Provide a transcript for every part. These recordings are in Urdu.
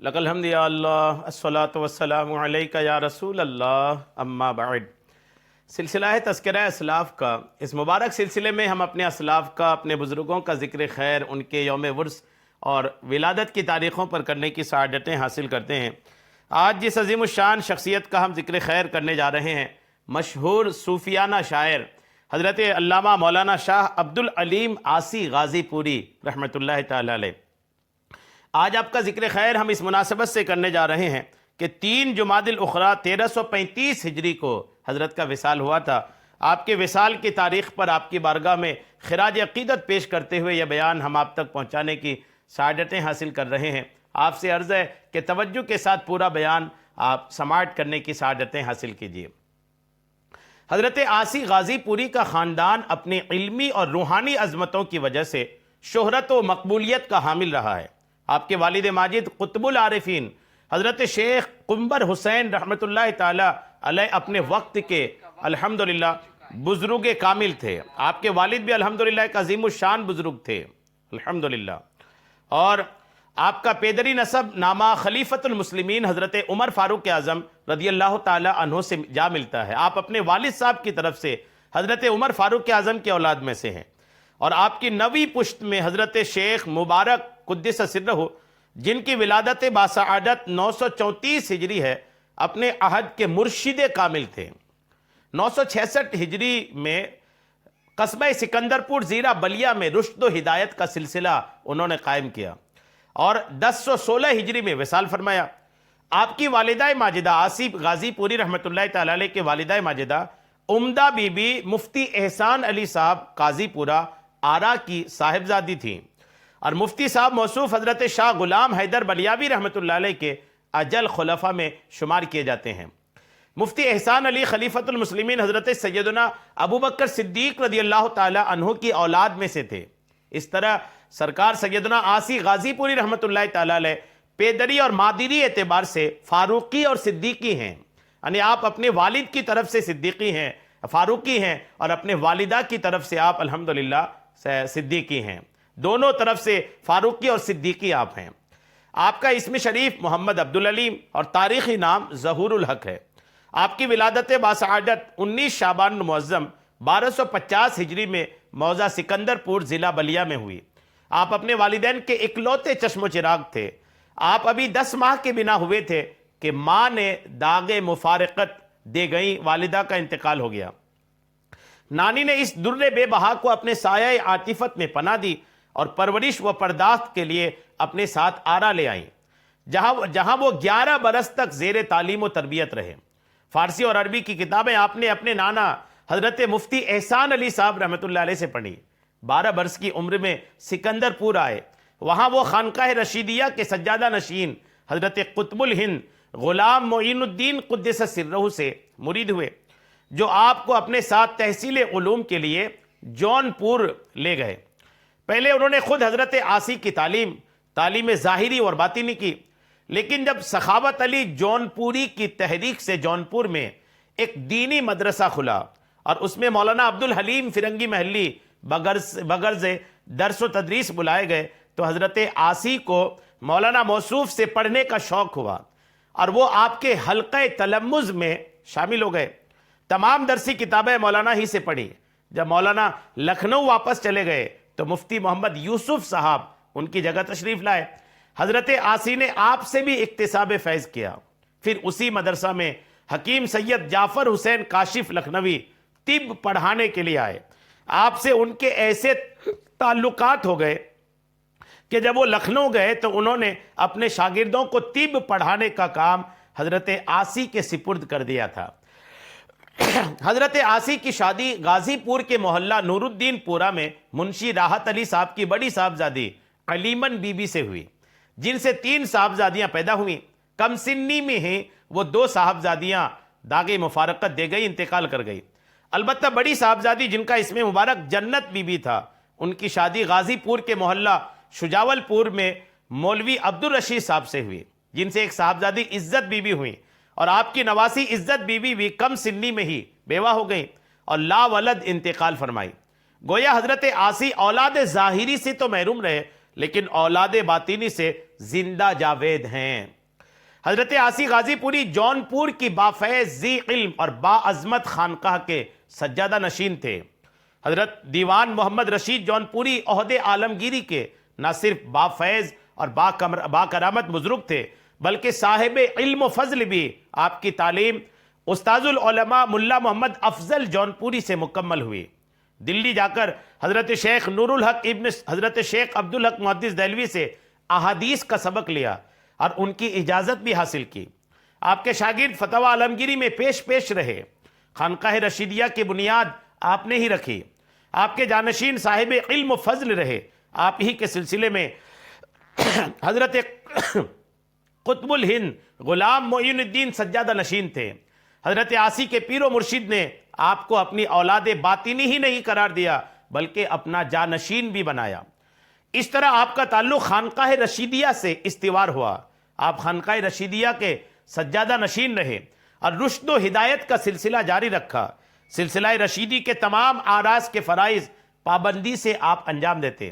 لک الحمد یا اللہ الصلاۃ والسلام علیک یا رسول اللہ اما بعد۔ سلسلہ ہے تذکرہ اسلاف کا۔ اس مبارک سلسلے میں ہم اپنے اسلاف کا، اپنے بزرگوں کا ذکر خیر، ان کے یوم ورث اور ولادت کی تاریخوں پر کرنے کی سعادتیں حاصل کرتے ہیں۔ آج جس عظیم الشان شخصیت کا ہم ذکر خیر کرنے جا رہے ہیں، مشہور صوفیانہ شاعر حضرت علامہ مولانا شاہ عبد العلیم عاصی غازی پوری رحمۃ اللہ تعالی علیہ۔ آج آپ کا ذکر خیر ہم اس مناسبت سے کرنے جا رہے ہیں کہ 3 جمادی الاخری 1335 ہجری کو حضرت کا وصال ہوا تھا۔ آپ کے وصال کی تاریخ پر آپ کی بارگاہ میں خراج عقیدت پیش کرتے ہوئے یہ بیان ہم آپ تک پہنچانے کی سعادتیں حاصل کر رہے ہیں۔ آپ سے عرض ہے کہ توجہ کے ساتھ پورا بیان آپ سماعت کرنے کی سعادتیں حاصل کیجیے۔ حضرت عاصی غازی پوری کا خاندان اپنی علمی اور روحانی عظمتوں کی وجہ سے شہرت و مقبولیت کا حامل رہا ہے۔ آپ کے والد ماجد قطب العارفین حضرت شیخ قنبر حسین رحمۃ اللہ تعالی علیہ اپنے وقت کے الحمدللہ بزرگ کامل تھے۔ آپ کے والد بھی الحمدللہ ایک عظیم الشان بزرگ تھے الحمدللہ، اور آپ کا پیدری نسب نامہ خلیفۃ المسلمین حضرت عمر فاروق اعظم رضی اللہ تعالی عنہ سے جا ملتا ہے۔ آپ اپنے والد صاحب کی طرف سے حضرت عمر فاروق اعظم کے اولاد میں سے ہیں، اور آپ کی نویں پشت میں حضرت شیخ مبارک قدس سرہ جن کی ولادت باسعادت 934 ہجری ہے، اپنے عہد کے مرشد کامل تھے۔ 966 ہجری میں قصبہ سکندرپور زیرہ بلیا میں رشد و ہدایت کا سلسلہ انہوں نے قائم کیا، اور 1016 ہجری میں وصال فرمایا۔ آپ کی والدہ ماجدہ عاصی غازی پوری رحمۃ اللہ تعالی علیہ کے والدہ ماجدہ عمدہ بی بی مفتی احسان علی صاحب قاضی پورہ آرا کی صاحبزادی تھیں، اور مفتی صاحب موصوف حضرت شاہ غلام حیدر بلیاوی رحمۃ اللہ علیہ کے اجل خلفاء میں شمار کیے جاتے ہیں۔ مفتی احسان علی خلیفۃ المسلمین حضرت سیدنا ابو بکر صدیق رضی اللہ تعالی عنہ کی اولاد میں سے تھے۔ اس طرح سرکار سیدنا عاصی غازی پوری رحمۃ اللہ تعالی علیہ پیدری اور مادری اعتبار سے فاروقی اور صدیقی ہیں، یعنی آپ اپنے والد کی طرف سے صدیقی ہیں، فاروقی ہیں، اور اپنے والدہ کی طرف سے آپ الحمدللہ صدیقی ہیں۔ دونوں طرف سے فاروقی اور صدیقی آپ ہیں۔ آپ کا اسم شریف محمد عبدالعلیم اور تاریخی نام ظہور الحق ہے۔ آپ کی ولادت باسعادت 19 شعبان المعظم 1250 ہجری میں موضع سکندرپور ضلع بلیا میں ہوئی۔ آپ اپنے والدین کے اکلوتے چشم و چراغ تھے۔ آپ ابھی 10 ماہ کے بنا ہوئے تھے کہ ماں نے داغ مفارقت دے گئیں، والدہ کا انتقال ہو گیا۔ نانی نے اس در بے بہا کو اپنے سایہ عاطفت میں پناہ دی اور پرورش و پرداخت کے لیے اپنے ساتھ آرا لے آئیں، جہاں وہ 11 برس تک زیر تعلیم و تربیت رہے۔ فارسی اور عربی کی کتابیں آپ نے اپنے نانا حضرت مفتی احسان علی صاحب رحمۃ اللہ علیہ سے پڑھی۔ 12 برس کی عمر میں سکندرپور آئے۔ وہاں وہ خانقاہ رشیدیہ کے سجادہ نشین حضرت قطب الہند غلام معین الدین قدس سرہ سے مرید ہوئے، جو آپ کو اپنے ساتھ تحصیل علوم کے لیے جون پور لے گئے۔ پہلے انہوں نے خود حضرت عاصی کی تعلیم ظاہری اور باطنی کی، لیکن جب سخاوت علی جون پوری کی تحریک سے جونپور میں ایک دینی مدرسہ کھلا اور اس میں مولانا عبد الحلیم فرنگی محلی بغرض درس و تدریس بلائے گئے، تو حضرت عاصی کو مولانا موصوف سے پڑھنے کا شوق ہوا، اور وہ آپ کے حلقہ تلمذ میں شامل ہو گئے۔ تمام درسی کتابیں مولانا ہی سے پڑھی۔ جب مولانا لکھنؤ واپس چلے گئے تو مفتی محمد یوسف صاحب ان کی جگہ تشریف لائے۔ حضرت عاصی نے آپ سے بھی اکتساب فیض کیا۔ پھر اسی مدرسہ میں حکیم سید جعفر حسین کاشف لکھنوی طب پڑھانے کے لیے آئے۔ آپ سے ان کے ایسے تعلقات ہو گئے کہ جب وہ لکھنؤ گئے تو انہوں نے اپنے شاگردوں کو طب پڑھانے کا کام حضرت عاصی کے سپرد کر دیا تھا۔ حضرت عاصی کی شادی غازی پور کے محلہ نور الدین پورہ میں منشی راحت علی صاحب کی بڑی صاحبزادی علیمن بی بی سے ہوئی، جن سے 3 صاحبزادیاں پیدا ہوئیں۔ کم سنی میں ہی وہ 2 صاحبزادیاں داغ مفارقت دے گئی، انتقال کر گئی۔ البتہ بڑی صاحبزادی جن کا اسم مبارک جنت بی بی تھا، ان کی شادی غازی پور کے محلہ شجاول پور میں مولوی عبد الرشید صاحب سے ہوئی، جن سے ایک صاحبزادی عزت بی بی ہوئی، اور آپ کی نواسی عزت بی بی بھی کم سنی میں ہی بیوہ ہو گئیں اور لا ولد انتقال فرمائی۔ گویا حضرت عاصی اولاد ظاہری سے تو محروم رہے، لیکن اولاد باطنی سے زندہ جاوید ہیں۔ حضرت عاصی غازی پوری جونپور کی بافیض ذی علم اور باعظمت خانقاہ کے سجادہ نشین تھے۔ حضرت دیوان محمد رشید جونپوری عہد عالمگیری کے نہ صرف بافیض اور باکرامت بزرگ تھے بلکہ صاحب علم و فضل بھی۔ آپ کی تعلیم استاذ العلماء ملا محمد افضل جونپوری سے مکمل ہوئی۔ دلی جا کر حضرت شیخ نور الحق ابن حضرت شیخ عبدالحق محدث دہلوی سے احادیث کا سبق لیا اور ان کی اجازت بھی حاصل کی۔ آپ کے شاگرد فتاوی عالمگیری میں پیش رہے۔ خانقاہ رشیدیہ کی بنیاد آپ نے ہی رکھی۔ آپ کے جانشین صاحب علم و فضل رہے۔ آپ ہی کے سلسلے میں حضرت قطب الہند غلام معین الدین سجادہ نشین تھے۔ حضرت عاصی کے پیر و مرشد نے آپ کو اپنی اولاد باطنی ہی نہیں قرار دیا بلکہ اپنا جانشین بھی بنایا۔ اس طرح آپ کا تعلق خانقاہ رشیدیہ سے استوار ہوا۔ آپ خانقاہ رشیدیہ کے سجادہ نشین رہے اور رشد و ہدایت کا سلسلہ جاری رکھا۔ سلسلہ رشیدی کے تمام آراز کے فرائض پابندی سے آپ انجام دیتے،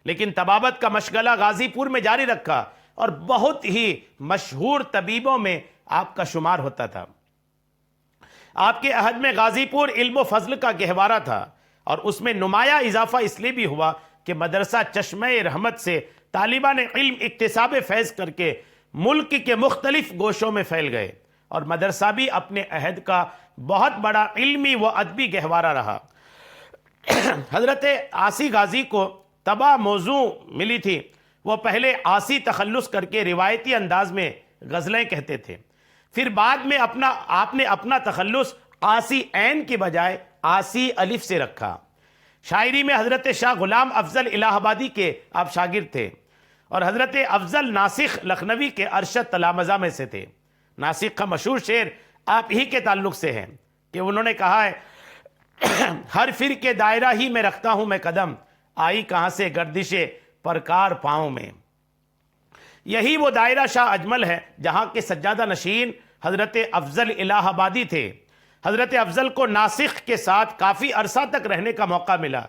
لیکن طبابت کا مشغلہ غازی پور میں جاری رکھا اور بہت ہی مشہور طبیبوں میں آپ کا شمار ہوتا تھا۔ آپ کے عہد میں غازی پور علم و فضل کا گہوارہ تھا، اور اس میں نمایاں اضافہ اس لیے بھی ہوا کہ مدرسہ چشمہ رحمت سے طالبان علم اکتساب فیض کر کے ملک کے مختلف گوشوں میں پھیل گئے، اور مدرسہ بھی اپنے عہد کا بہت بڑا علمی و ادبی گہوارہ رہا۔ حضرت عاصی غازی کو تباہ موضوع ملی تھی۔ وہ پہلے عاصی تخلص کر کے روایتی انداز میں غزلیں کہتے تھے، پھر بعد میں آپ نے اپنا تخلص عاصی عین کی بجائے عاصی الف سے رکھا۔ شاعری میں حضرت شاہ غلام افضل الہ آبادی کے آپ شاگرد تھے، اور حضرت افضل ناسخ لکھنوی کے ارشد تلامذہ میں سے تھے۔ ناسخ کا مشہور شعر آپ ہی کے تعلق سے ہے کہ انہوں نے کہا ہے، ہر فر کے دائرہ ہی میں رکھتا ہوں میں قدم، آئی کہاں سے گردش پرکار پاؤں میں۔ یہی وہ دائرہ شاہ اجمل ہے جہاں کے سجادہ نشین حضرت افضل الہ آبادی تھے۔ حضرت افضل کو ناسخ کے ساتھ کافی عرصہ تک رہنے کا موقع ملا،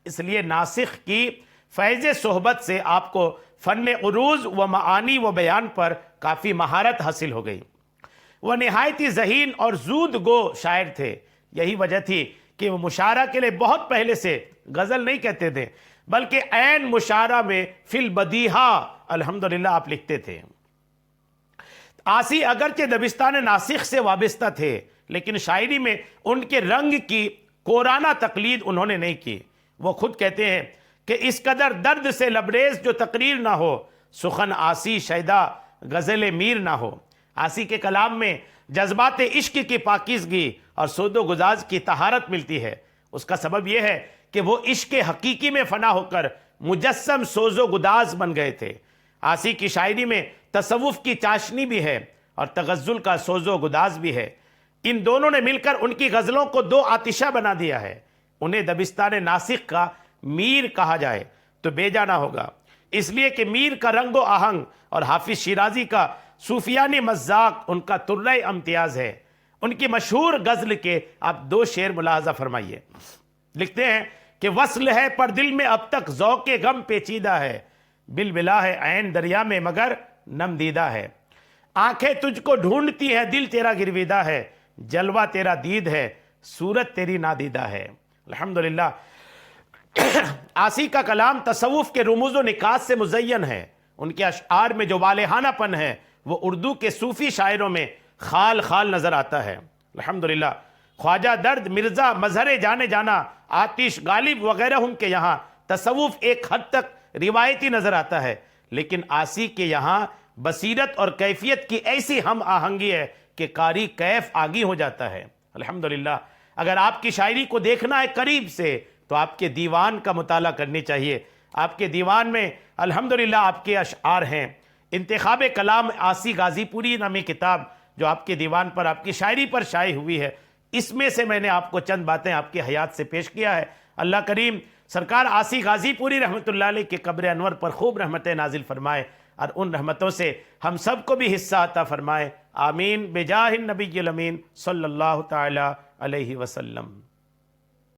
اس لیے ناسخ کی فیض صحبت سے آپ کو فن عروض و معانی و بیان پر کافی مہارت حاصل ہو گئی۔ وہ نہایت ہی ذہین اور زود گو شاعر تھے۔ یہی وجہ تھی کہ وہ مشاعرہ کے لیے بہت پہلے سے غزل نہیں کہتے تھے بلکہ عین مشاعرہ میں فی البدیہہ الحمدللہ آپ لکھتے تھے۔ عاصی اگرچہ دبستان ناسخ سے وابستہ تھے لیکن شاعری میں ان کے رنگ کی کورانہ تقلید انہوں نے نہیں کی۔ وہ خود کہتے ہیں کہ اس قدر درد سے لبریز جو تقریر نہ ہو، سخن عاصی شیدا غزل میر نہ ہو۔ عاصی کے کلام میں جذبات عشق کی پاکیزگی اور سود و گزاز کی طہارت ملتی ہے۔ اس کا سبب یہ ہے کہ وہ عشق حقیقی میں فنا ہو کر مجسم سوز و گداز بن گئے تھے۔ عاصی کی شاعری میں تصوف کی چاشنی بھی ہے اور تغزل کا سوز و گداز بھی ہے۔ ان دونوں نے مل کر ان کی غزلوں کو دو آتشہ بنا دیا ہے۔ انہیں دبستان ناسخ کا میر کہا جائے تو بے جانا ہوگا، اس لیے کہ میر کا رنگ و آہنگ اور حافظ شیرازی کا صوفیانی مذاق ان کا ترہ امتیاز ہے۔ ان کی مشہور غزل کے آپ دو شعر ملاحظہ فرمائیے۔ لکھتے ہیں کہ وصل ہے پر دل میں اب تک ذوق غم پیچیدہ ہے، بلبلا ہے عین دریا میں مگر نم دیدہ ہے، آنکھیں تجھ کو ڈھونڈتی ہیں دل تیرا گرویدہ ہے، جلوہ تیرا دید ہے صورت تیری نادیدہ ہے۔ الحمدللہ عاصی کا کلام تصوف کے رموز و نکات سے مزین ہے۔ ان کے اشعار میں جو والہانہ پن ہے وہ اردو کے صوفی شاعروں میں خال خال نظر آتا ہے۔ الحمدللہ خواجہ درد مرزا مظہر جانے جانا آتش غالب وغیرہ ہم کے یہاں تصوف ایک حد تک روایتی نظر آتا ہے، لیکن عاصی کے یہاں بصیرت اور کیفیت کی ایسی ہم آہنگی ہے کہ قاری کیف آگی ہو جاتا ہے۔ الحمدللہ اگر آپ کی شاعری کو دیکھنا ہے قریب سے تو آپ کے دیوان کا مطالعہ کرنی چاہیے۔ آپ کے دیوان میں الحمدللہ آپ کے اشعار ہیں۔ انتخاب کلام عاصی غازی پوری نامی کتاب جو آپ کے دیوان پر آپ کی شاعری پر شائع ہوئی ہے، اس میں سے میں نے آپ کو چند باتیں آپ کی حیات سے پیش کیا ہے۔ اللہ کریم سرکار عاصی غازی پوری رحمۃ اللہ علیہ کے قبر انور پر خوب رحمتیں نازل فرمائے اور ان رحمتوں سے ہم سب کو بھی حصہ عطا فرمائے۔ آمین بجاہ النبی الامین صلی اللہ تعالی علیہ وسلم۔